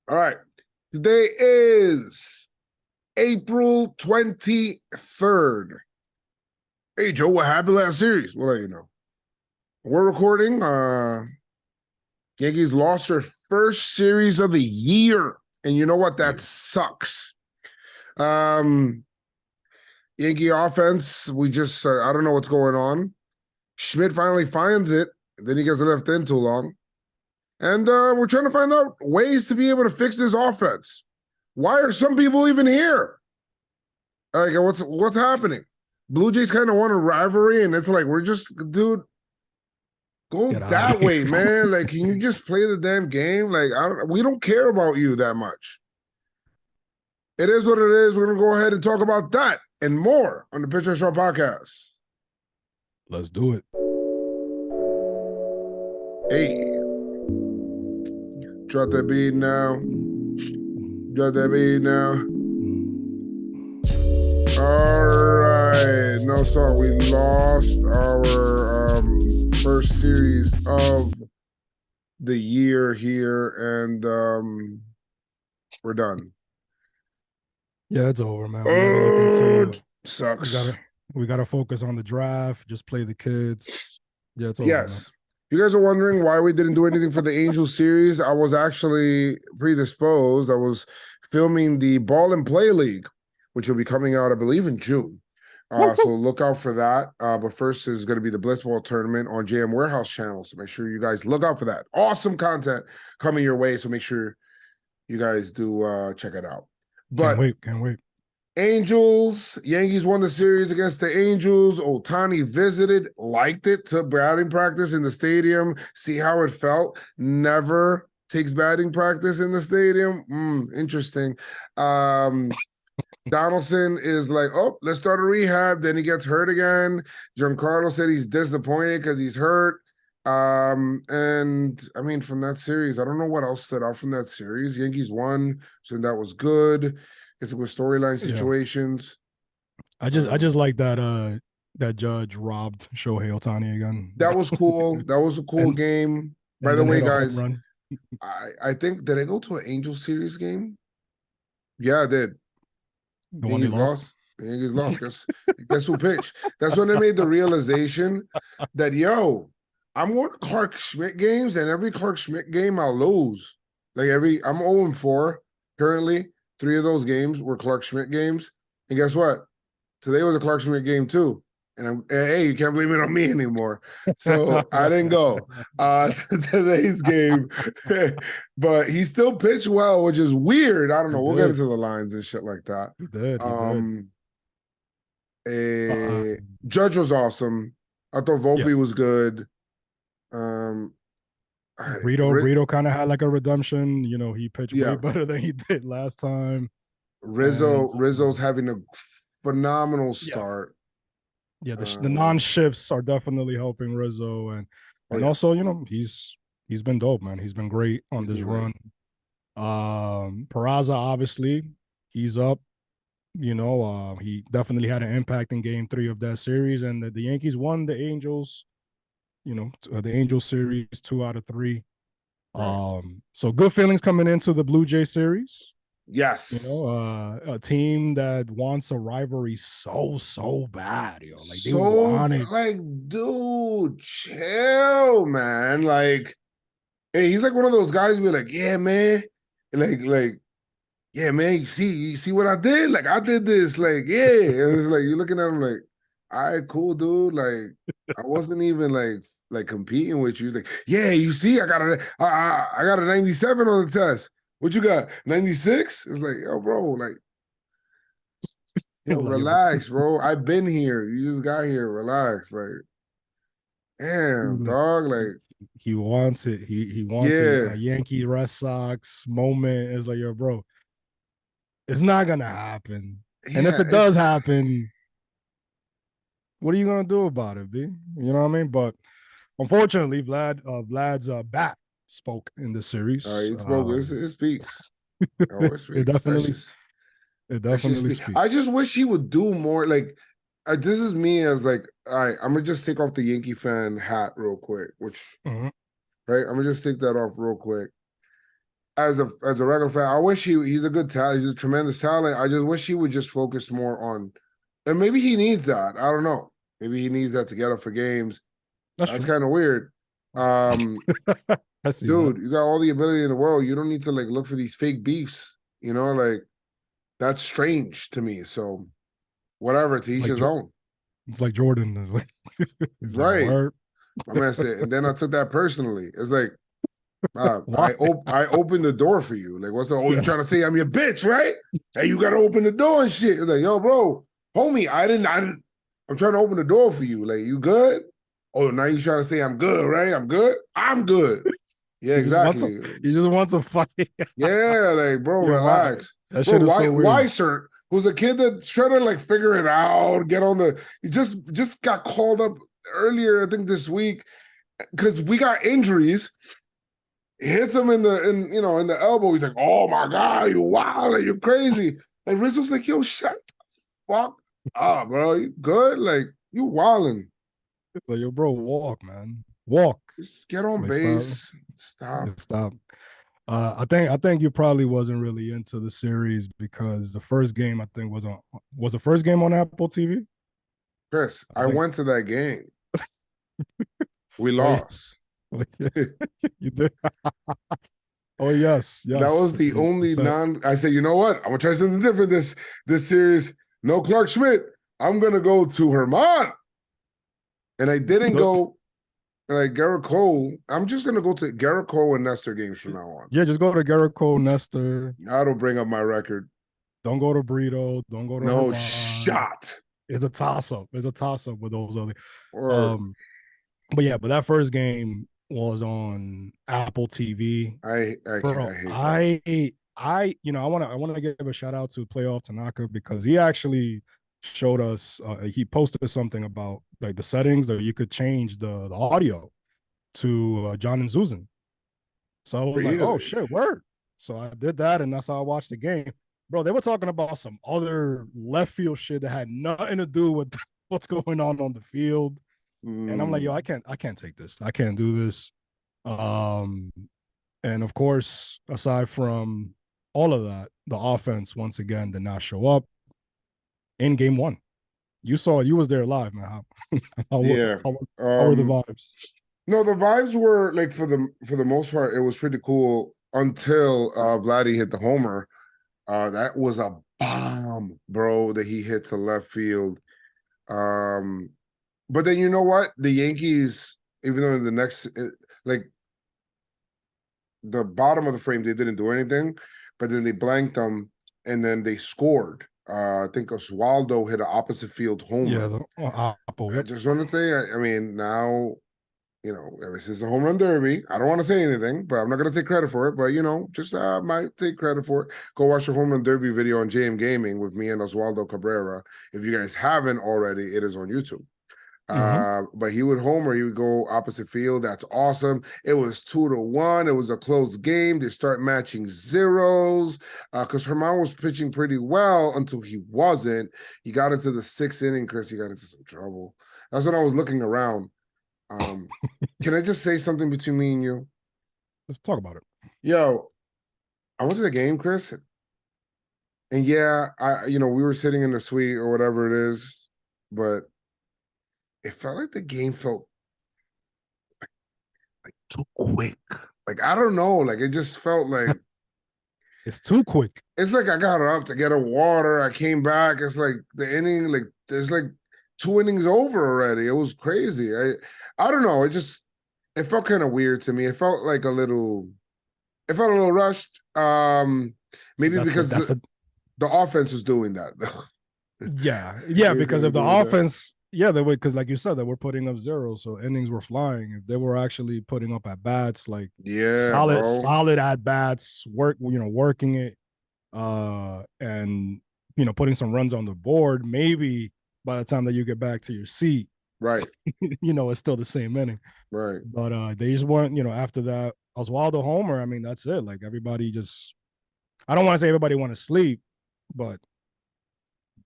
All right. Today is April 23rd. Hey, Joe, what happened last series? We'll let you know. We're recording. Yankees lost their first series of the year. And you know what? That sucks. Yankee offense, I don't know what's going on. Schmidt finally finds it. Then he gets left in too long. And we're trying to find out ways to be able to fix this offense. Why are some people even here? Like, what's happening? Blue Jays kind of won a rivalry, and it's like, dude, go that way, man. Like, can you just play the damn game? Like, we don't care about you that much. It is what it is. We're going to go ahead and talk about that and more on the PinstripeStrong Podcast. Let's do it. Hey. Drop that beat now. Drop that beat now. All right. No song. We lost our first series of the year here, and we're done. Yeah, it's over, man. Sucks. We gotta focus on the draft. Just play the kids. Yeah, it's over. Yes. Man. You guys are wondering why we didn't do anything for the Angels series. I was actually predisposed. I was filming the Ball and Play League, which will be coming out, I believe, in June. So look out for that. But first is going to be the Blitzball tournament on JM Warehouse channel. So make sure you guys look out for that. Awesome content coming your way. So make sure you guys do check it out. But can't wait. Angels, Yankees won the series against the Angels. Ohtani visited, liked it, took batting practice in the stadium, see how it felt. Never takes batting practice in the stadium. Interesting. Donaldson is like, oh, let's start a rehab. Then he gets hurt again. Giancarlo said he's disappointed because he's hurt. And I mean, from that series, I don't know what else stood out from that series. Yankees won, so that was good. It's with storyline situations. I just like that that Judge robbed Shohei Ohtani again. That was cool. That was a cool game. By the way, guys, I think, did I go to an Angel series game? Yeah, I did. The Yankees lost. The Yankees lost. Guess who pitched? That's when they made the realization that, yo, I'm going to Clark Schmidt games, and every Clark Schmidt game I'll lose. Like I'm 0-4 currently. 3 of those games were Clark Schmidt games. And guess what? Today was a Clark Schmidt game too. And hey, you can't blame it on me anymore. So I didn't go to today's game. But he still pitched well, which is weird. I don't know. We'll get into the lines and shit like that. He did. Judge was awesome. I thought Volpe was good. Rito kind of had like a redemption. You know, he pitched way better than he did last time. Rizzo's having a phenomenal start. Yeah, the non-shifts are definitely helping Rizzo, and also, you know, he's been dope, man. He's been great on this run. Peraza, obviously, he's up. You know, he definitely had an impact in Game 3 of that series, and the Yankees won the Angels. You know, the Angels series 2 out of 3. Right. So good feelings coming into the Blue Jay series. Yes. You know, a team that wants a rivalry so bad, yo. Like they want it. Like, dude, chill, man. Like, hey, he's like one of those guys who be like, yeah, man. Like, yeah, man, you see what I did? Like, I did this. Like, yeah. And it's like you're looking at him like, all right, cool, dude. Like, I wasn't even like competing with you. Like, yeah, you see, I got a 97 on the test. What you got? 96? It's like, yo, bro, like, yo, relax, bro. I've been here. You just got here. Relax. Like, damn, dog. Like, he wants it. He wants it. A Yankee Red Sox moment. It's like, yo, bro, it's not gonna happen. Yeah, and if it does happen, what are you gonna do about it, B? You know what I mean? But unfortunately, Vlad's bat spoke in the series. It spoke. It speaks. It definitely speaks. I just wish he would do more. Like, this is me as like, all right, I'm gonna just take off the Yankee fan hat real quick. Which, right? I'm gonna just take that off real quick. as a regular fan, I wish he's a good talent. He's a tremendous talent. I just wish he would just focus more on, and maybe he needs that. I don't know. Maybe he needs that to get up for games. That's kind of weird. Dude, you got all the ability in the world. You don't need to like look for these fake beefs. You know, like that's strange to me. So whatever, to each his own. It's like Jordan is like, right. Like, my man said, and then I took that personally. It's like, I opened the door for you. Like, what's the? Oh, you trying to say I'm your bitch, right? Hey, you gotta open the door and shit. It's like, yo, bro, homie, I didn't. I'm trying to open the door for you. Like, you good? Oh, now you trying to say I'm good, right? I'm good. I'm good. Yeah, exactly. He just wants a fight. Yeah, like, bro, relax. That shit is so weird. Why, sir? Who's a kid that's trying to like figure it out, get on the. He just got called up earlier, I think this week, because we got injuries. Hits him in the elbow. He's like, "Oh my god, you wild, you're crazy." Like Rizzo's like, "Yo, shut the fuck up, bro. You good? Like you wilding." Like, yo, bro, walk, man, walk. Just get on base. Stop. I think you probably wasn't really into the series because the first game I think was the first game on Apple TV. Chris, I went to that game. We lost. You did. Oh yes. That was the only I said, you know what? I'm gonna try something different this series. No Clark Schmidt. I'm gonna go to Herman. And I didn't go like Garrett Cole. I'm just gonna go to Garrett Cole and Nestor games from now on. Yeah, just go to Garrett Cole, Nestor. That'll bring up my record. Don't go to Brito. Don't go to no Herman. Shot. It's a toss-up. It's a toss-up with those other. But that first game was on Apple TV. I want to give a shout out to Playoff Tanaka because he actually showed us. He posted something about like the settings that you could change the audio to John and Susan. So I was like, oh shit, word. So I did that, and that's how I watched the game. Bro, they were talking about some other left field shit that had nothing to do with what's going on the field. And I'm like, yo, I can't take this. I can't do this. And of course, aside from all of that, the offense once again did not show up in game one. You was there live, man. How were the vibes? No, the vibes were like for the most part, it was pretty cool until Vladdy hit the homer. That was a bomb, bro, that he hit to left field. But then you know what? The Yankees, even though in the next, like the bottom of the frame, they didn't do anything, but then they blanked them and then they scored. I think Oswaldo hit an opposite field homer. Yeah, I just want to say, I mean, now, this is a home run derby. I don't want to say anything, but I'm not going to take credit for it. But, just might take credit for it. Go watch the home run derby video on JM Gaming with me and Oswaldo Cabrera. If you guys haven't already, it is on YouTube. But he would homer, he would go opposite field. That's awesome. It was 2-1. It was a close game. They start matching zeros because Herman was pitching pretty well until he wasn't. He got into the 6th inning, Chris. He got into some trouble. That's when I was looking around. Can I just say something between me and you? Let's talk about it. Yo, I went to the game, Chris. And yeah, we were sitting in the suite or whatever it is, but it felt like the game felt like too quick. Like, I don't know. Like, it just felt like it's too quick. It's like I got up to get a water. I came back. It's like the inning, like there's like 2 innings over already. It was crazy. I don't know. It felt kind of weird to me. It felt like a little rushed. Maybe because the offense was doing that. Yeah, because if the offense, they would, because like you said, they were putting up zeros, so innings were flying. If they were actually putting up at bats, like solid at bats, working it, and putting some runs on the board, maybe by the time that you get back to your seat, right, it's still the same inning, right. But they just weren't, after that Oswaldo homer, I mean, that's it. Like everybody just, I don't want to say everybody want to sleep, but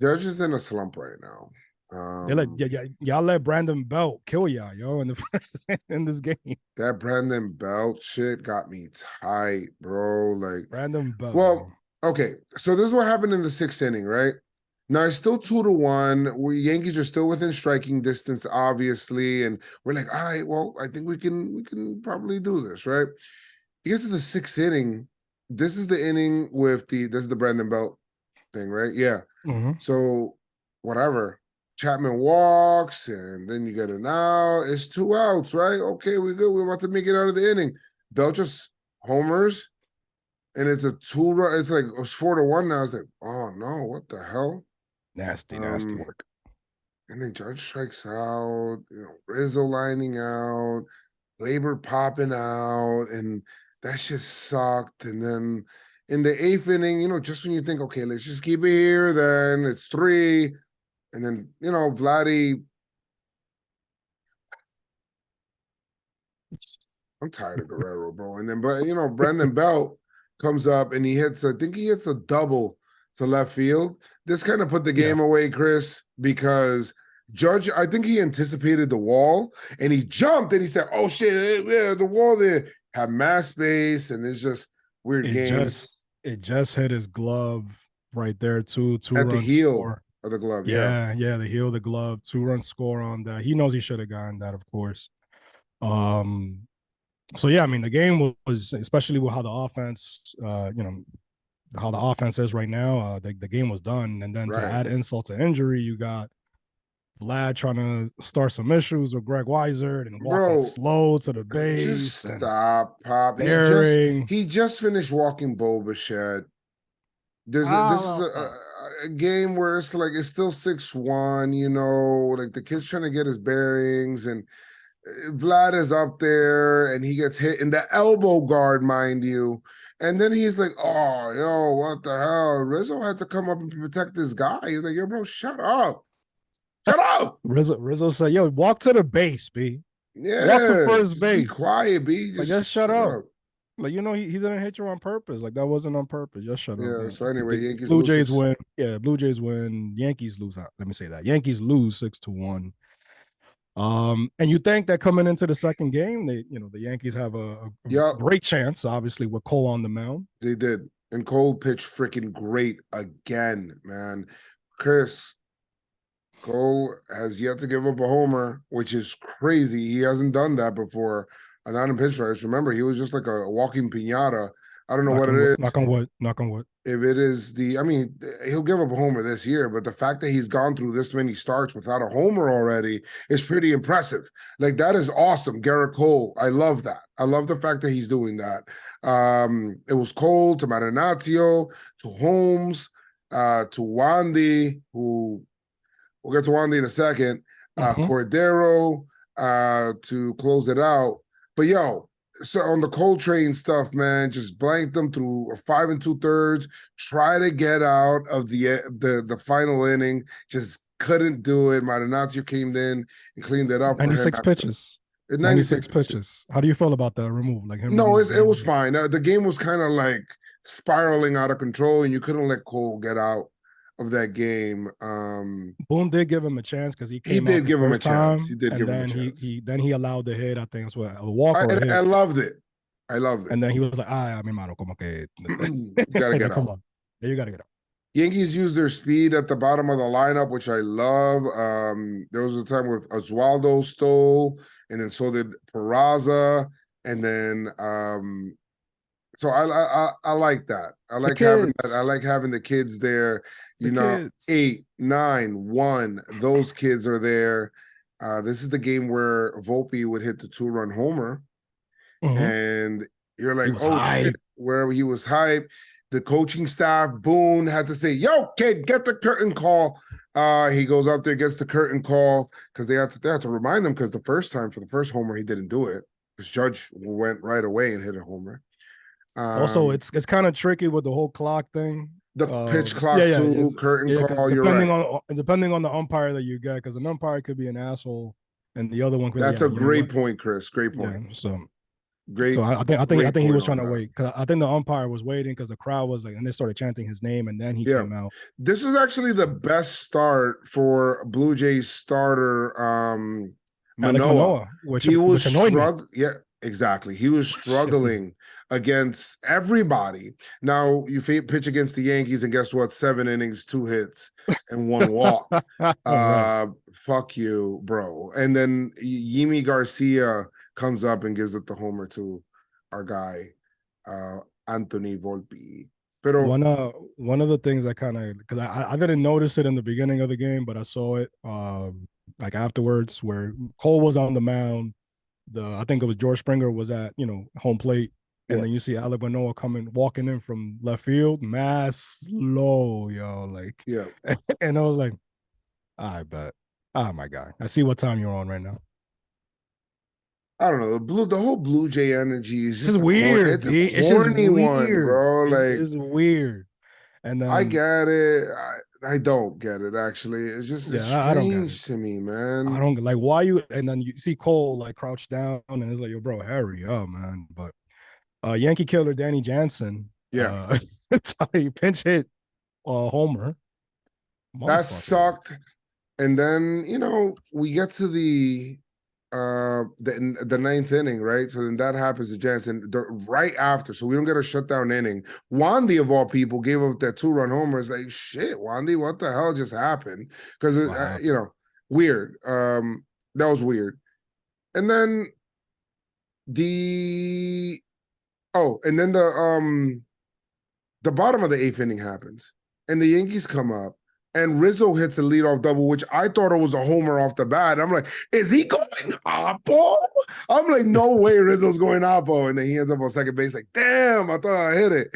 Judge is in a slump right now. Y'all let Brandon Belt kill y'all, yo, in the first in this game. That Brandon Belt shit got me tight, bro. Like Brandon Belt. Well, okay. So this is what happened in the 6th inning, right? Now it's still 2-1. We Yankees are still within striking distance, obviously, and we're like, all right, well, I think we can probably do this, right? You get to the 6th inning. This is the inning with this is the Brandon Belt thing, right? Yeah. Mm-hmm. So whatever. Chapman walks, and then you get an out. It's 2 outs, right? Okay, we're good. We're about to make it out of the inning. Belt just homers, and it's a 2-run. It's like it's 4-1 now. It's like, oh no, what the hell? Nasty work. And then Judge strikes out. Rizzo lining out, Labor popping out, and that shit sucked. And then in the 8th inning, just when you think, okay, let's just keep it here, then it's 3. And then, Vladdy. I'm tired of Guerrero, bro. And then, Brandon Belt comes up and I think he hits a double to left field. This kind of put the game away, Chris, because Judge, I think he anticipated the wall and he jumped and he said, oh shit, yeah, the wall there had mass space, and it's just weird game. It just hit his glove right there, too. At the heel of the glove, yeah, the heel of the glove, 2-run score on that. He knows he should have gotten that, of course. So yeah, I mean, the game was, especially with how the offense, how the offense is right now, the game was done. And then to add insult to injury, you got Vlad trying to start some issues with Greg Weissert and walking slow to the base. Just stop, Pop. He just finished walking Bo Bichette. This is a game where it's like it's still 6-1, like the kid's trying to get his bearings, and Vlad is up there and he gets hit in the elbow guard, mind you. And then he's like, oh, yo, what the hell? Rizzo had to come up and protect this guy. He's like, yo, bro, shut up. Shut up. Rizzo said, yo, walk to the base, B. Yeah. Walk to first base. Be quiet, B. Just shut up. Like, he didn't hit you on purpose. Like, that wasn't on purpose. Just shut up. Yeah, so anyway, Yankees Blue Jays win. Yeah, Blue Jays win. Yankees lose. Let me say that. Yankees lose 6-1. And you think that coming into the second game, the Yankees have a great chance, obviously, with Cole on the mound. They did. And Cole pitched freaking great again, man. Chris, Cole has yet to give up a homer, which is crazy. He hasn't done that before. Not in Pinstripes. Remember, he was just like a walking piñata. I don't know what it is. Knock on wood. Knock on wood. If it is he'll give up a homer this year, but the fact that he's gone through this many starts without a homer already is pretty impressive. Like, that is awesome. Garrett Cole, I love that. I love the fact that he's doing that. It was Cole to Marinaccio to Holmes to Wandy, who we'll get to Wandy in a second. Cordero to close it out. But so on the Coltrane stuff, man, just blanked them through a 5 2/3. Try to get out of the final inning, just couldn't do it. Marinaccio came in and cleaned it up. 96 pitches. 96 pitches. How do you feel about the remove? Like him? No, it was fine. The game was kind of like spiraling out of control, and you couldn't let Cole get out of that game. Boone did give him a chance because he did give him a chance. He did give him a chance. He allowed the hit. I think it's what a walk. I loved it. And then he was like, mi mano, como que you gotta get out. Yeah, you gotta get out. Yankees use their speed at the bottom of the lineup, which I love. There was a time where Oswaldo stole, and then so did Peraza, and then so I like that. I like having that. I like having the kids there. 8, 9, 1. Those kids are there. This is the game where Volpe would hit the 2-run homer, and you're like, oh shit, where he was hyped. The coaching staff, Boone, had to say, yo, kid, get the curtain call. He goes up there, gets the curtain call, because they had to remind him, because the first time for the first homer, he didn't do it. Because Judge went right away and hit a homer. Also, it's kind of tricky with the whole clock thing. The pitch clock too, curtain call. You're right. Depending on the umpire that you get, because an umpire could be an asshole, and the other one could. That's a great point, Chris. Great point. Yeah, so Great. So I think Great he was point trying on to that. wait because I think the umpire was waiting because the crowd was like, and they started chanting his name, and then he Yeah. came out. This was actually the best start for Blue Jays starter Alex Manoah. Manoah, He was which annoyed me. Yeah, exactly. He was struggling against everybody. Now you pitch against the Yankees, and guess what? 7 innings, 2 hits, and 1 walk. Right. Fuck you, bro. And then Yimi Garcia comes up and gives up the homer to our guy, Anthony Volpe. Pero one of the things I kind of, because I didn't notice it in the beginning of the game, but I saw it like afterwards where Cole was on the mound. I think it was George Springer was at home plate, and then you see Alek Manoah walking in from left field, mass low, yo, like yeah. And I was like, I bet, oh my god, I see what time you're on right now. I don't know. The whole Blue Jay energy is just weird. It's a corny one, bro. It's weird. And then I get it. I don't get it. Actually, it's just it's I don't get it. strange to me, man. I don't like why you. And then you see Cole like crouched down, and it's like, yo, bro, hurry up, man. But Yankee killer Danny Jansen, Yeah, he pinch hit homer. That sucked. And then we get to the 9th inning, right? So then that happens to Jansen right after. So we don't get a shutdown inning. Wandy, of all people, gave up that 2-run homer. It's like, shit, Wandy, what the hell just happened? Because weird. That was weird. And then the bottom of the 8th inning happens, and the Yankees come up. And Rizzo hits a leadoff double, which I thought it was a homer off the bat. I'm like, is he going oppo? I'm like, no way Rizzo's going oppo. And then he ends up on second base like, damn, I thought I hit it.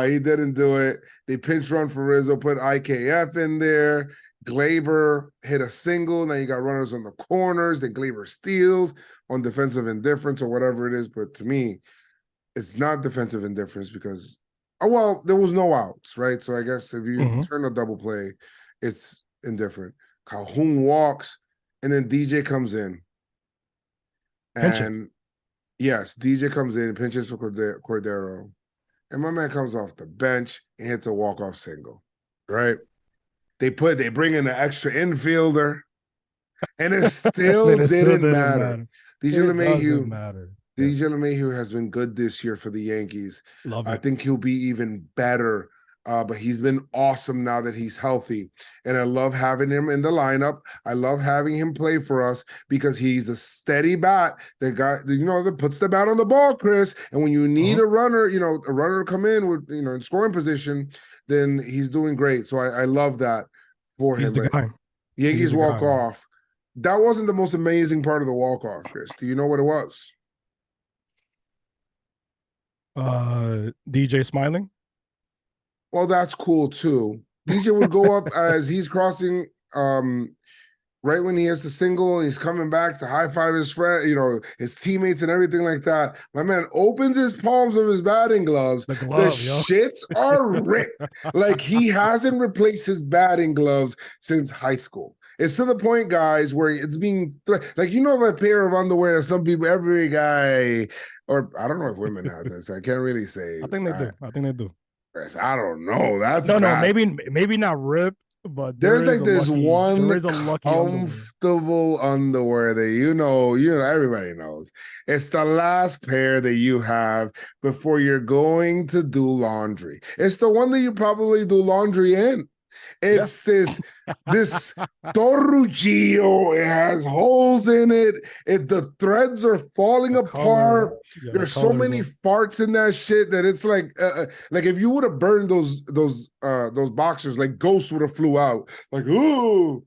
He didn't do it. They pinch run for Rizzo, put IKF in there. Glaber hit a single. Now you got runners on the corners. Then Glaber steals on defensive indifference or whatever it is. But to me, it's not defensive indifference because there was no outs, right? So I guess if you turn a double play, it's indifferent. Calhoun walks, and then DJ comes in. And yes, DJ comes in, pinches for Cordero. And my man comes off the bench and hits a walk-off single, right? They bring in an extra infielder, and it still didn't matter. DJ LeMahieu. DJ LeMahieu has been good this year for the Yankees. I think he'll be even better, but he's been awesome now that he's healthy. And I love having him in the lineup. I love having him play for us because he's a steady bat that puts the bat on the ball, Chris. And when you need a runner to come in with in scoring position, then he's doing great. So I love that for him. He's the guy. Yankees walk off. That wasn't the most amazing part of the walk off, Chris. Do you know what it was? DJ smiling. Well, that's cool too. DJ would go up as he's crossing, right when he has the single, he's coming back to high five his friend, his teammates and everything like that. My man opens his palms of his batting gloves. The shits are ripped. Like he hasn't replaced his batting gloves since high school. It's to the point, guys, where it's being like that pair of underwear that some people, every guy. Or I don't know if women have this. I can't really say. I think they do. I don't know. That's no, maybe not ripped, but there's like this one comfortable underwear that everybody knows. It's the last pair that you have before you're going to do laundry. It's the one that you probably do laundry in. It's this Torruccio. It has holes in it. The threads are falling apart. There's so many farts in that shit that it's like if you would have burned those boxers, like ghosts would have flew out. Like, ooh.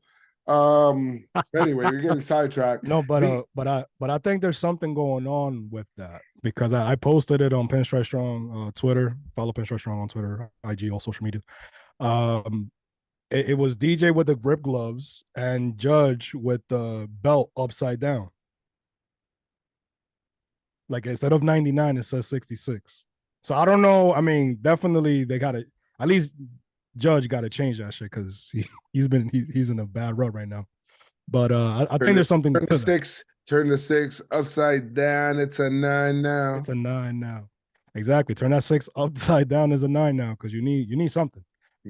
Anyway, you're getting sidetracked. No, but I think there's something going on with that because I posted it on PinstripeStrong Twitter. Follow PinstripeStrong on Twitter, IG, all social media. It was DJ with the grip gloves and Judge with the belt upside down. Like instead of 99, it says 66. So I don't know. I mean, definitely they got to, at least Judge got to change that shit because he's in a bad rut right now. But I think there's something to sticks. Turn the 6 upside down. It's a 9 now. It's a 9 now. Exactly. Turn that 6 upside down as a 9 now because you need something.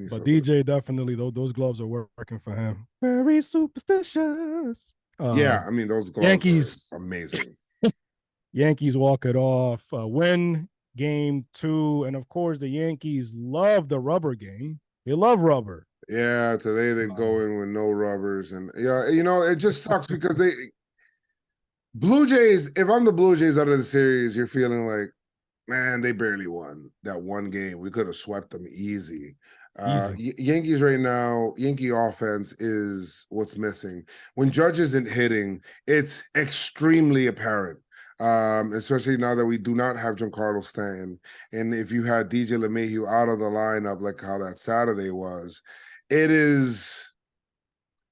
But DJ definitely, those gloves are working for him. Very superstitious. Yeah, I mean, those gloves Yankees are amazing. Yankees walk it off, win game 2. And of course, the Yankees love the rubber game. They love rubber. Yeah, today they go in with no rubbers. And yeah, it just sucks because Blue Jays, if I'm the Blue Jays out of the series, you're feeling like, man, they barely won that one game. We could have swept them easy. Yankees right now, Yankee offense is what's missing. When Judge isn't hitting, it's extremely apparent. Especially now that we do not have Giancarlo Stanton. And if you had DJ LeMahieu out of the lineup, like how that Saturday was, it is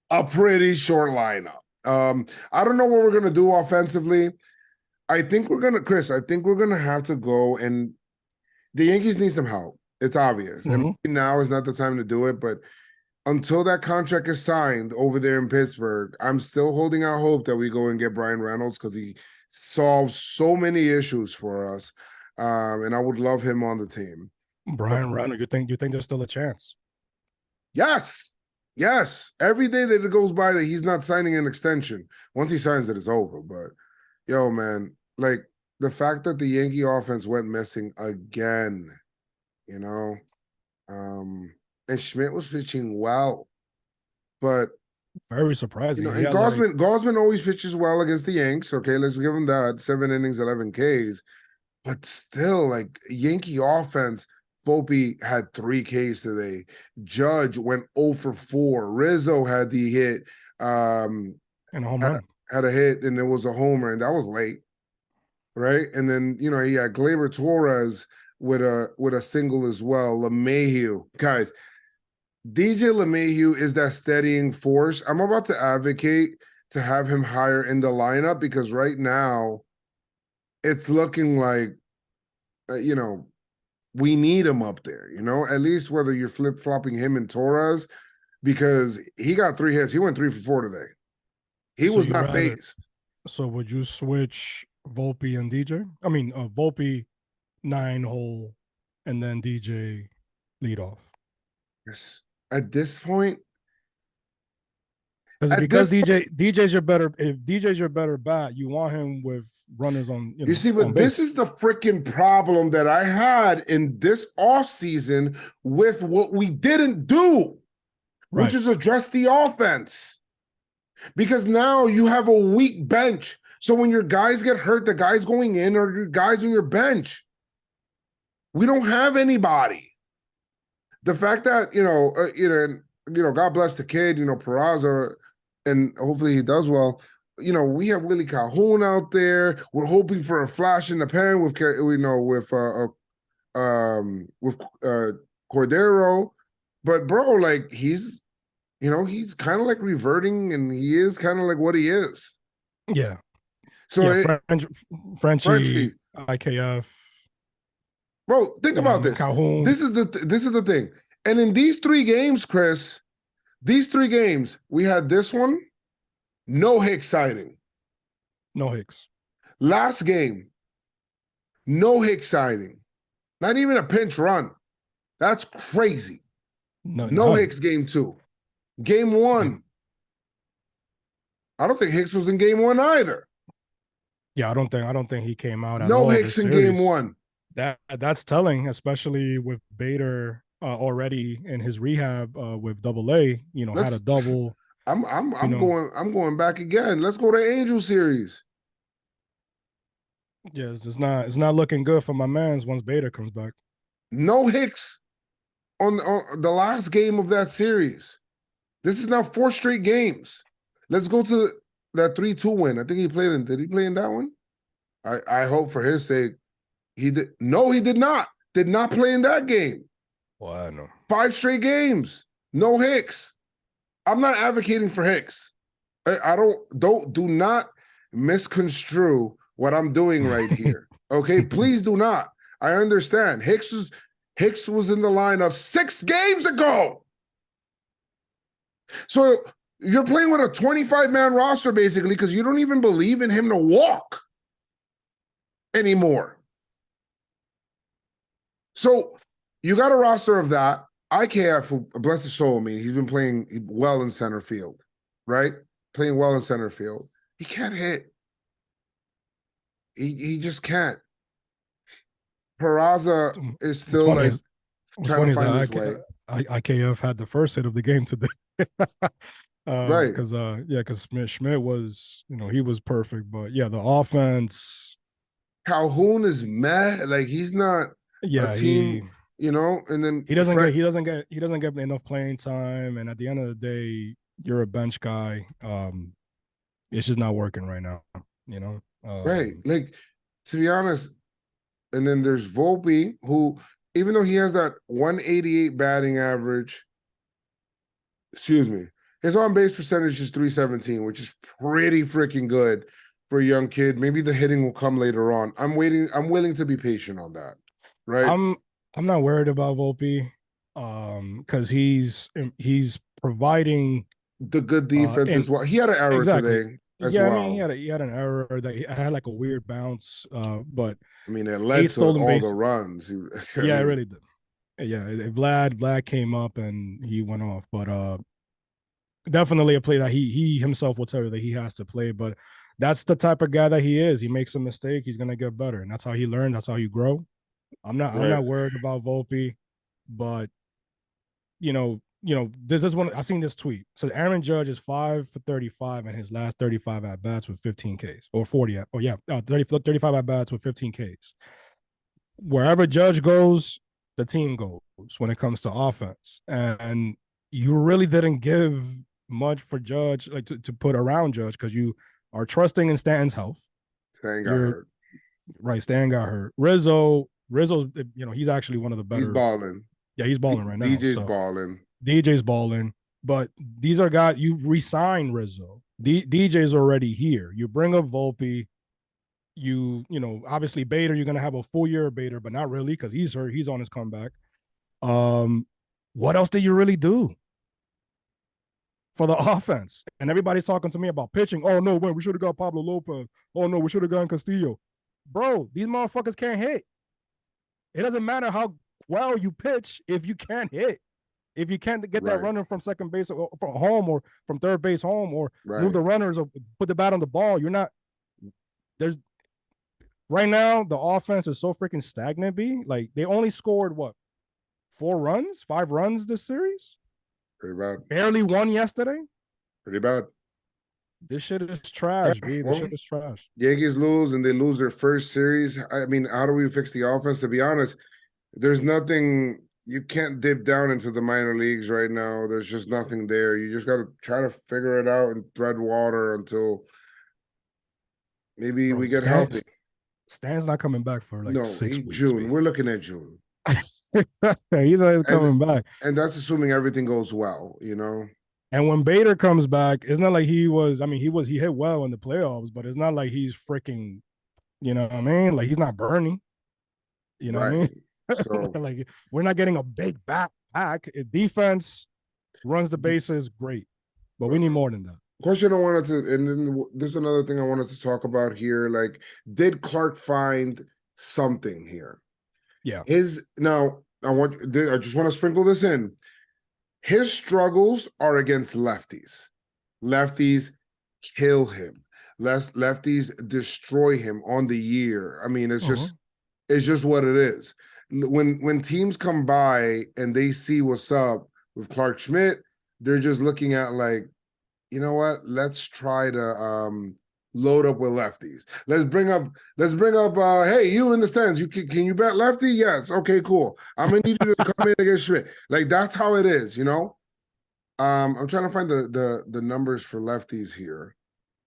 a pretty short lineup. I don't know what we're going to do offensively. I think we're going to have to go, and the Yankees need some help. It's obvious. And now is not the time to do it, but until that contract is signed over there in Pittsburgh, I'm still holding out hope that we go and get Brian Reynolds because he solves so many issues for us. And I would love him on the team. Brian Reynolds, you think there's still a chance? Yes. Every day that it goes by that he's not signing an extension, once he signs it, it's over. But yo, man, like the fact that the Yankee offense went missing again, and Schmidt was pitching well, but very surprising. And Gosman always pitches well against the Yanks. Okay, let's give him that. 7 innings, 11 Ks. But still, like Yankee offense, Volpe had 3 Ks today. Judge went 0 for 4. Rizzo had the hit. And a home run. Had a hit, and it was a homer, and that was late. Right? And then, he had Gleyber Torres with a single as well. LeMahieu. Guys, DJ LeMahieu is that steadying force. I'm about to advocate to have him higher in the lineup because right now it's looking like, we need him up there, at least whether you're flip-flopping him and Torres because he got 3 hits. He went 3 for 4 today. He was not phased. So would you switch Volpe and DJ? I mean, Volpe 9-hole and then DJ lead off. Yes. At this point, because DJ's your better. If DJ's your better bat, you want him with runners on. You see, but this is the freaking problem that I had in this offseason with what we didn't do, which is address the offense. Because now you have a weak bench. So when your guys get hurt, the guys going in or your guys on your bench. We don't have anybody. The fact that, God bless the kid, Peraza, and hopefully he does well. We have Willie Calhoun out there. We're hoping for a flash in the pan with Cordero. But bro, like he's kind of like reverting, and he is kind of like what he is. Yeah. So Frenchie, IKF. Bro, think about this. Calhoun. This is the thing. And in these 3 games, Chris, we had this one, no Hicks sighting. No Hicks. Last game, no Hicks sighting. Not even a pinch run. That's crazy. No Hicks game 2. Game 1. I don't think Hicks was in game 1 either. Yeah, I don't think he came out at all. No Hicks in game 1. That's telling, especially with Bader already in his rehab with AA. Had a double. I'm going back again. Let's go to Angel series. Yes, it's not looking good for my man's once Bader comes back. No Hicks on the last game of that series. This is now 4 straight games. Let's go to that 3-2 win. I think he played in. Did he play in that one? I hope for his sake. He did. No, he did not. Did not play in that game. Well, I know. 5 straight games. No Hicks. I'm not advocating for Hicks. Do not misconstrue what I'm doing right here. Okay, please do not. I understand. Hicks was in the lineup 6 games ago. So You're playing with a 25-man roster basically because you don't even believe in him to walk anymore. So you got a roster of that. IKF, bless his soul, I mean, he's been playing well in center field, right? Playing well in center field. He can't hit. He just can't. Peraza is still like trying to find his way. IKF had the first hit of the game today. Right. Because Schmidt was, he was perfect. But yeah, the offense. Calhoun is meh. Like he's not a team, and then he doesn't get enough playing time. And at the end of the day, you're a bench guy. It's just not working right now, right. Like, to be honest, and then there's Volpe, who, even though he has that 188 batting average, his on-base percentage is 317, which is pretty freaking good for a young kid. Maybe the hitting will come later on. I'm willing to be patient on that, right? I'm not worried about Volpe, because he's providing the good defense as well. He had an error today. As well. I mean, he had an error that he had like a weird bounce, but I mean, it led to all the runs. It really did. Yeah, Vlad came up and he went off, but definitely a play that he himself will tell you that he has to play. But that's the type of guy that he is. He makes a mistake, he's gonna get better, and that's how he learned. That's how he grow. I'm not worried about Volpe, but this is one. I seen this tweet. So Aaron Judge is 5 for 35 in his last 35 at bats with 15 Ks or 40. 35 at bats with 15 Ks. Wherever Judge goes, the team goes when it comes to offense. And you really didn't give much for Judge, like to put around Judge, because you are trusting in Stanton's health. Stanton got hurt. Right, Stanton got hurt. Rizzo's, he's actually one of the better. He's balling. Yeah, he's balling right now. DJ's balling. But these are guys, you re-sign Rizzo. DJ's already here. You bring up Volpe. Obviously Bader, you're going to have a full year of Bader, but not really because he's hurt. He's on his comeback. What else did you really do for the offense? And everybody's talking to me about pitching. Oh, no, we should have got Pablo Lopez. Oh, no, we should have gotten Castillo. Bro, these motherfuckers can't hit. It doesn't matter how well you pitch if you can't hit. If you can't get that runner from second base or from home or from third base home or move the runners or put the bat on the ball, you're not – there's – right now, the offense is so freaking stagnant, B. Like, they only scored, 5 runs this series? Pretty bad. Barely won yesterday? Pretty bad. This shit is trash, B. This shit is trash. Yankees lose and they lose their first series. I mean, how do we fix the offense? To be honest, there's nothing – you can't dip down into the minor leagues right now. There's just nothing there. You just got to try to figure it out and tread water until maybe we get healthy. Stan's not coming back for 6 weeks. June. We're looking at June. He's not coming back. And that's assuming everything goes well, And when Bader comes back, it's not like he hit well in the playoffs, but it's not like he's freaking, you know what I mean? Like he's not burning. You know what I mean? So like we're not getting a big back. Defense runs the bases, great, but we need more than that. Question I wanted to, and then there's another thing I wanted to talk about here. Like, did Clark find something here? Yeah. I just want to sprinkle this in. His struggles are against lefties. Lefties kill him. Lefties destroy him on the year. I mean, it's just what it is. When teams come by and they see what's up with Clark Schmidt, they're just looking at like, you know what? Let's try to load up with lefties. Let's bring up hey, you in the stands. Can you bet lefty? Yes. Okay, cool. I'm gonna need you to come in against Schmidt. Like that's how it is, I'm trying to find the numbers for lefties here.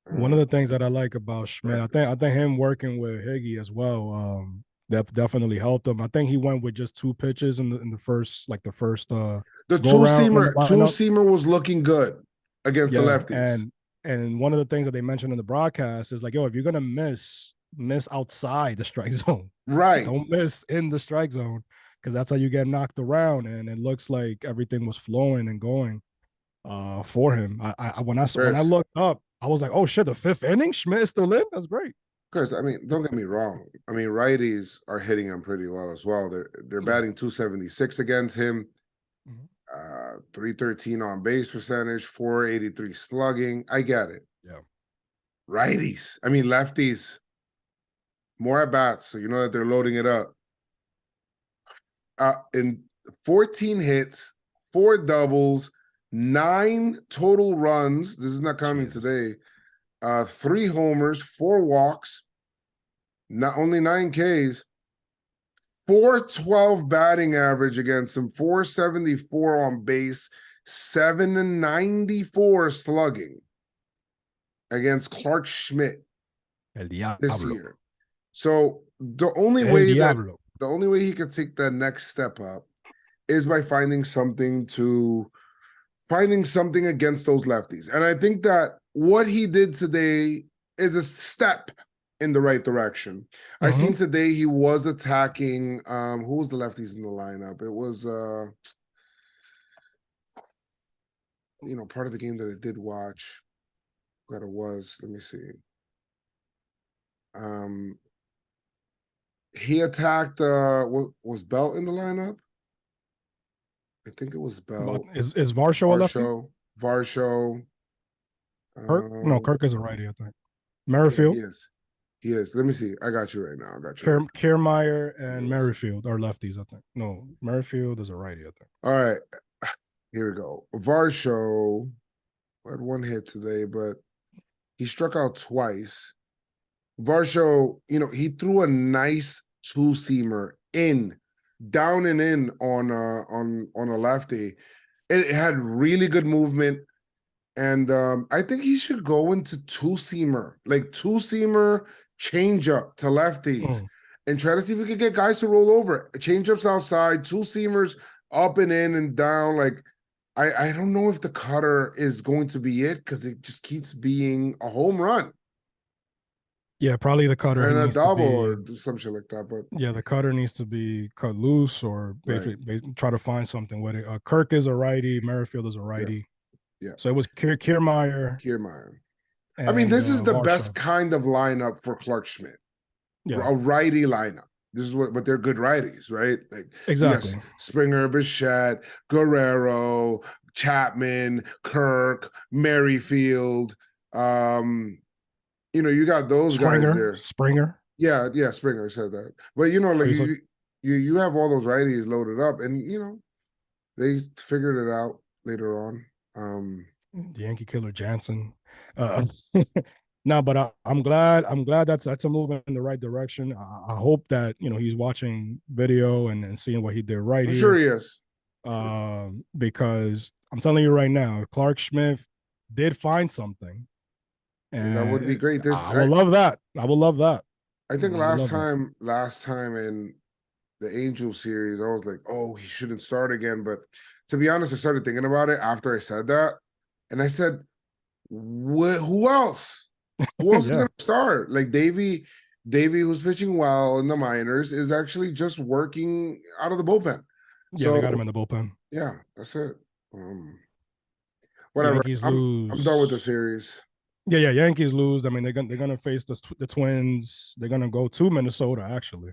One of the things that I like about Schmidt, I think him working with Higgy as well, that definitely helped him. I think he went with just 2 pitches in the first the two-seamer was looking good against the lefties. And one of the things that they mentioned in the broadcast is like, yo, if you're gonna miss outside the strike zone, right? Don't miss in the strike zone because that's how you get knocked around. And it looks like everything was flowing and going. for him. When I looked up, I was like, oh shit, the 5th inning, Schmidt is still in. That's great. Chris, I mean, don't get me wrong. I mean, righties are hitting him pretty well as well. They're batting 276 against him. 313 on base percentage, 483 slugging. I get it. Yeah. Lefties, more at bats, so you know that they're loading it up. In 14 hits, 4 doubles, 9 total runs. This is not counting today. 3 homers, 4 walks, not only 9 Ks, 412 batting average against him, 474 on base, 794 slugging against Clark Schmidt this year. So the only way he could take that next step up is by finding something against those lefties. And I think that what he did today is a step in the right direction. I seen today he was attacking who was the lefties in the lineup? It was part of the game that I did watch. What it was, let me see. He attacked was Belt in the lineup? I think it was Belt. Is Varsho a lefty? Varsho. No, Kirk is a righty, I think. Merrifield? Yeah, he is. Let me see. I got you right now. Kiermaier and Merrifield are lefties, I think. No, Merrifield is a righty, I think. All right. Here we go. Varsho had 1 hit today, but he struck out twice. Varsho, he threw a nice 2-seamer down and in on a lefty. It had really good movement. And I think he should go into 2-seamer, like 2-seamer changeup to lefties and try to see if we could get guys to roll over. Changeups outside, 2-seamers up and in and down. Like, I don't know if the cutter is going to be it because it just keeps being a home run. Yeah, probably the cutter and a double or some shit like that. But yeah, the cutter needs to be cut loose or basically try to find something with it. Kirk is a righty, Merrifield is a righty. Yeah. So it was Kiermaier. I mean, this is the best kind of lineup for Clark Schmidt. Yeah. A righty lineup. This is but they're good righties, right? Like exactly. Yes, Springer, Bichette, Guerrero, Chapman, Kirk, Merrifield. You got those guys there. Springer. Yeah, Springer said that. But you have all those righties loaded up, and they figured it out later on. The Yankee killer Jansen. No, but I'm glad that's a movement in the right direction. I hope that he's watching video and seeing what he did right I'm here. Sure he is. Because I'm telling you right now, Clark Schmidt did find something. And that would be great. I would love that. I think last time in the Angel series, I was like, oh, he shouldn't start again. But to be honest, I started thinking about it after I said that. And I said, who else? Who else is going to start? Like Davey, who's pitching well in the minors, is actually just working out of the bullpen. Yeah, they got him in the bullpen. Yeah, that's it. Whatever. I'm done with the series. Yeah, Yankees lose. I mean, they're gonna face the Twins. They're gonna go to Minnesota. Actually,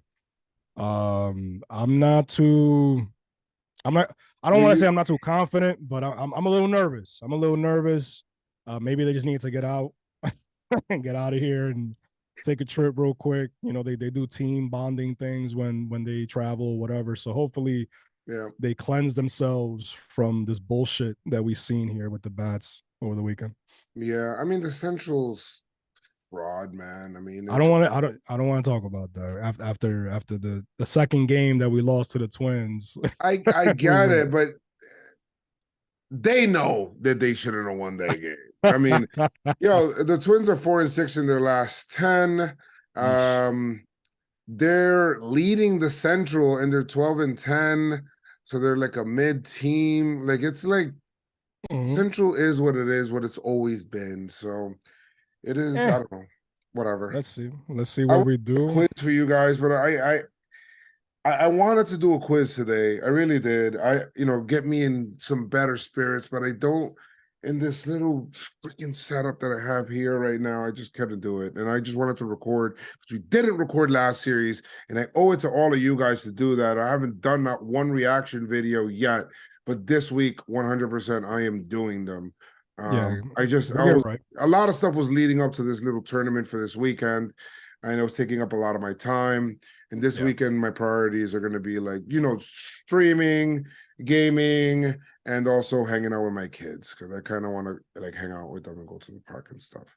I don't want to say I'm not too confident, but I'm a little nervous. Maybe they just need to get out and get out of here and take a trip real quick. They do team bonding things when they travel, whatever. So hopefully, they cleanse themselves from this bullshit that we've seen here with the bats over the weekend. Yeah, I mean the Central's fraud, man. I mean, I don't want to talk about that after the second game that we lost to the Twins. I get it, but they know that they shouldn't have won that game. I mean, the Twins are 4-6 in their last 10. They're leading the Central and they're 12-10, so they're like a mid-team. Like it's like. Central is what it is, what it's always been. So it is. I don't know. Whatever. Let's see what we do. Quiz for you guys, but I wanted to do a quiz today. I really did. Get me in some better spirits, but I don't. in this little freaking setup that I have here right now. I just couldn't do it. And I just wanted to record because we didn't record last series. And I owe it to all of you guys to do that. I haven't done that one reaction video yet, but this week, 100%, I am doing them. Right. A lot of stuff was leading up to this little tournament for this weekend. And it was taking up a lot of my time. And this weekend, my priorities are going to be like, streaming, gaming, and also hanging out with my kids because I kind of want to like hang out with them and go to the park and stuff.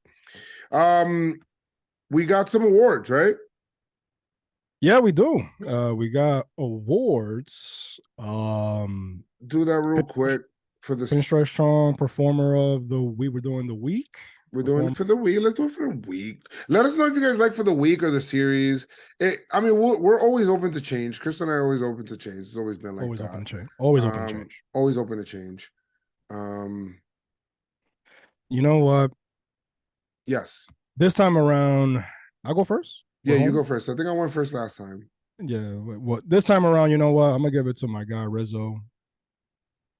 We got some awards, right? Yeah, we do. We got awards. Do that real quick for the PinstripeStrong Performer of the Week. We're doing the week. We're doing it for the week. Let's do it for the week. Let us know if you guys like for the week or the series. We're always open to change. Chris and I are always open to change. It's always been like always that. Open to change. Always open to change. Always open to change. You know what? Yes. This time around, I'll go first. Yeah, you go first. I think I went first last time. Yeah. This time around, you know what? I'm gonna give it to my guy Rizzo.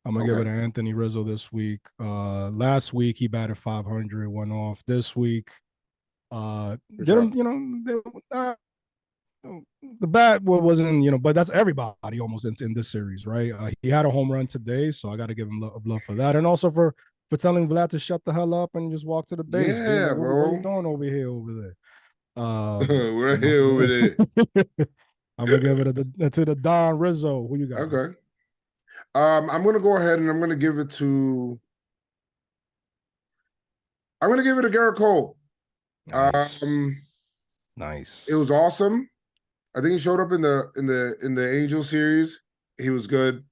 I'm gonna give it to Anthony Rizzo this week. Last week he batted 500, went off. This week, didn't the bat wasn't but that's everybody almost in this series, right? He had a home run today, so I got to give him love for that, and also for telling Vlad to shut the hell up and just walk to the base. Yeah, like, bro. What are you doing over there? We're here over there. I'm gonna give it to the Don Rizzo. Who you got? Okay. I'm gonna go ahead and I'm gonna give it to Garrett Cole. Nice. It was awesome. I think he showed up in the Angel series. He was good.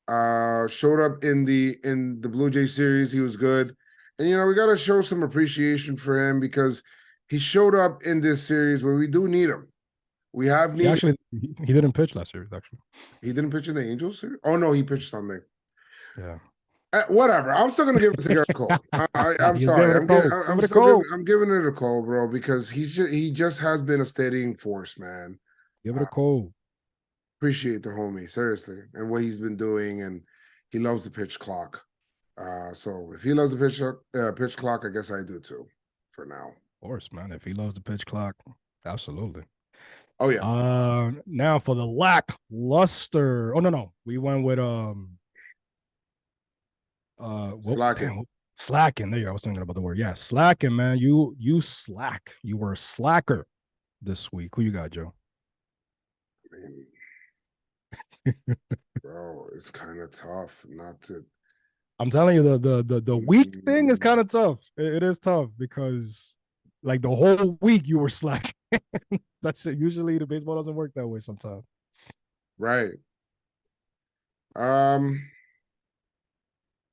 Showed up in the Blue Jay series. He was good. And we gotta show some appreciation for him because he showed up in this series where we do need him. We have needed. He didn't pitch last series. Actually, he didn't pitch in the Angels series. Oh no, he pitched Sunday. Yeah. Whatever. I'm still gonna give it to Garrett Cole. I'm sorry. I'm giving it a Cole, bro, because he just has been a steadying force, man. Give it a Cole. Appreciate the homie, seriously, and what he's been doing, and he loves the pitch clock. So if he loves the pitch clock, I guess I do too. For now, of course, man. If he loves the pitch clock, absolutely. Oh yeah. Now for the lackluster. Oh no, we went with slacking. Slacking. There you go. I was thinking about the word. Yeah, slacking, man. You slack. You were a slacker this week. Who you got, Joe? Bro, it's kind of tough not to. I'm telling you, the week thing is kind of tough. It is tough because like the whole week you were slacking. That shit, usually the baseball doesn't work that way sometimes. Right.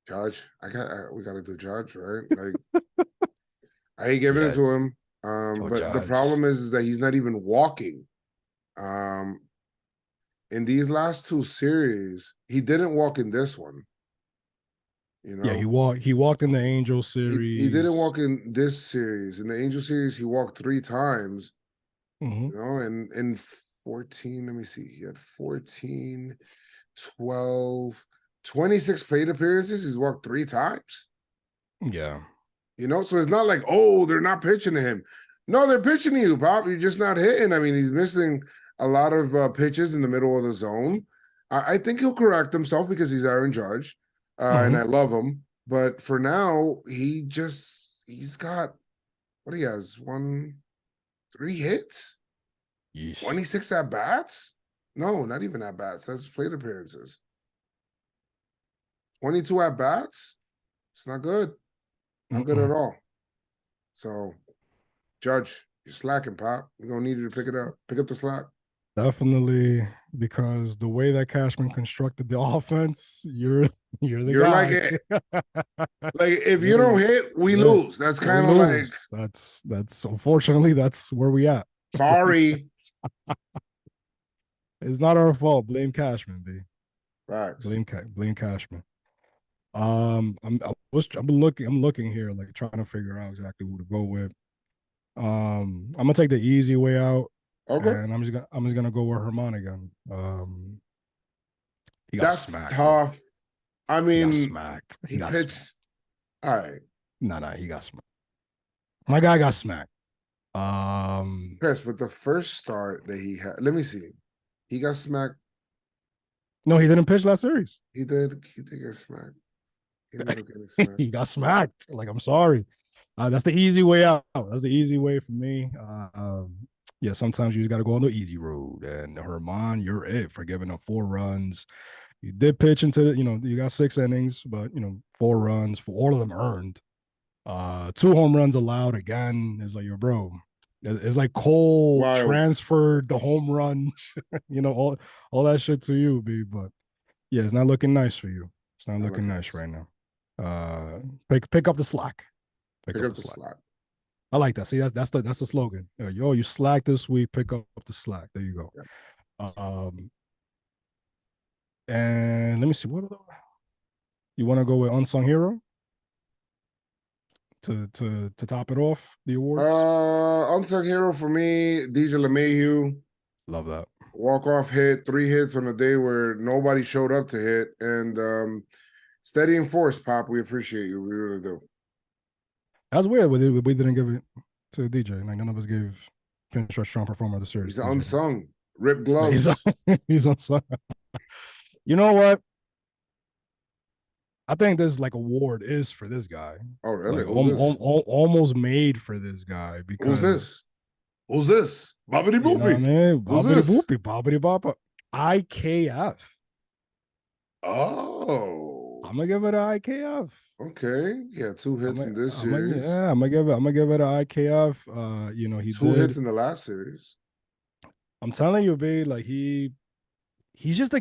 Judge, we gotta do Judge, right? Like I ain't giving it to him. But Judge. The problem is that he's not even walking. In these last two series, he didn't walk in this one. Yeah, he walked in the Angel series. He didn't walk in this series. In the Angel series, he walked 3 times. Mm-hmm. And in 14, let me see. He had 14, 12, 26 plate appearances. He's walked 3 times. Yeah. So it's not like, oh, they're not pitching to him. No, they're pitching to you, Pop. You're just not hitting. I mean, he's missing a lot of pitches in the middle of the zone. I think he'll correct himself because he's Aaron Judge. And I love him. But for now, he's got, what he has? 3 hits? Yeesh. 26 at-bats? No, not even at-bats. That's plate appearances. 22 at-bats? It's not good. Not good at all. So, Judge, you're slacking, Pop. We're going to need you to pick it up. Pick up the slack. Definitely, because the way that Cashman constructed the offense, you're the guy. Like if you don't hit, we lose. That's kind of like that's unfortunately that's where we at. Sorry. It's not our fault. Blame Cashman, B. Facts. Blame Cashman. I'm looking here, like trying to figure out exactly who to go with. I'm gonna take the easy way out. Okay. And I'm just gonna go with Herman again. That's smacked, tough. I mean, he got smacked. He got pitched. Smacked. All right. No, he got smacked. My guy got smacked. Chris, but the first start that he had, let me see. He got smacked. No, he didn't pitch last series. He did get smacked. He got smacked. Like, I'm sorry. That's the easy way out. That's the easy way for me. Yeah, sometimes you just got to go on the easy road. And Herman, you're it for giving up 4 runs. You did pitch into, you got 6 innings, but 4 runs, for all of them earned. 2 home runs allowed again. It's like, yo, bro. It's like Cole transferred the home run, all that shit to you, B. But yeah, it's not looking nice for you. It's not looking nice right now. Pick up the slack. Pick up the slack. I like that. See, that's the slogan. Yo, you slack this week. Pick up the slack. There you go. Yeah. And let me see. What you want to go with unsung hero to top it off the awards? Unsung hero for me, DJ LeMahieu. Love that. Walk-off hit, 3 hits on a day where nobody showed up to hit, and steady and force, Pop. We appreciate you. We really do. That's weird. We didn't give it to DJ. Like, none of us gave Pinstripe Performer of the series. He's unsung. Ripped gloves. He's unsung. You know what? I think this award is for this guy. Oh, really? Almost made for this guy. Because Who's this? Bobbity boopy. You know what I mean? Bobbity boppa. IKF. Oh. I'm gonna give it an IKF. Okay. Yeah, 2 hits in this series. I'm gonna give it an IKF. He 2 hits in the last series. I'm telling you, B, he's just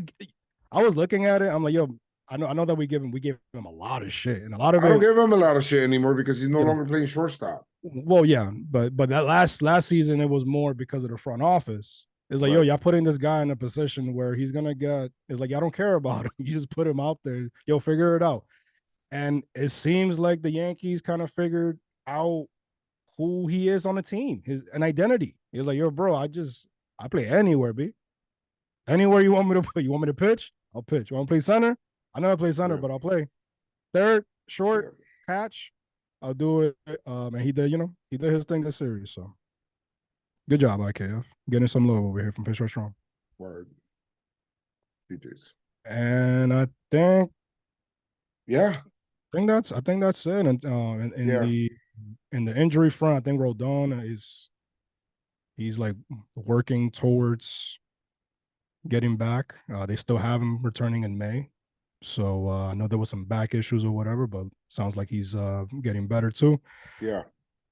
I was looking at it. I'm like, yo, I know that we gave him a lot of shit, and a lot of I don't give him a lot of shit anymore because he's no longer playing shortstop. Well, yeah, but that last season it was more because of the front office. It's like, yo, y'all putting this guy in a position where he's gonna get. It's like, y'all don't care about him. You just put him out there. Yo, figure it out. And it seems like the Yankees kind of figured out who he is on the team, an identity. He was like, yo, bro, I play anywhere, B. Anywhere you want me to play. You want me to pitch? I'll pitch. You want to play center? I know I play center, but I'll play third, short, catch. I'll do it. And he did his thing this series. So good job, IKF. Getting some love over here from PinstripeStrong. Word. DJs. And I think I think that's it. And in the injury front, I think Rodon he's working towards getting back. They still have him returning in May. So I know there was some back issues or whatever, but sounds like he's getting better too. Yeah.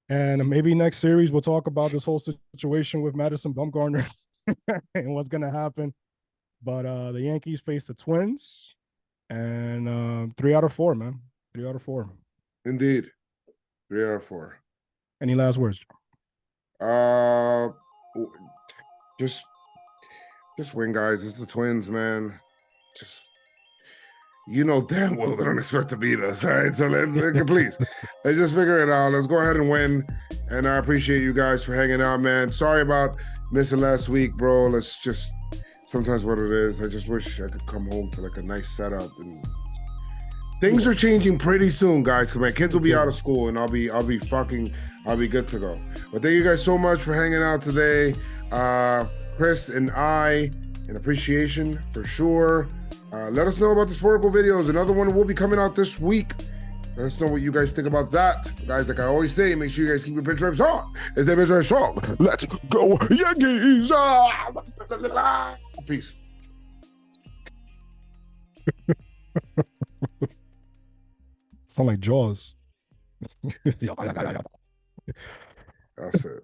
And maybe next series we'll talk about this whole situation with Madison Bumgarner and what's gonna happen. But the Yankees face the Twins, and 3 out of 4, man. 3 out of 4. Indeed. 3 out of 4. Any last words? Just win, guys. It's the Twins, man. Just damn well they don't expect to beat us. All right, so please, let's just figure it out. Let's go ahead and win. And I appreciate you guys for hanging out, man. Sorry about missing last week, bro. Let's just sometimes what it is. I just wish I could come home to a nice setup. And things are changing pretty soon, guys. Cause my kids will be out of school, and I'll be good to go. But thank you guys so much for hanging out today. Chris and I, in appreciation for sure. Let us know about the Sportical videos. Another one will be coming out this week. Let us know what you guys think about that. Guys, like I always say, make sure you guys keep your pinstripes on. It's that pinstripe strong. Let's go, Yankees! Peace. Sound like Jaws. That's it.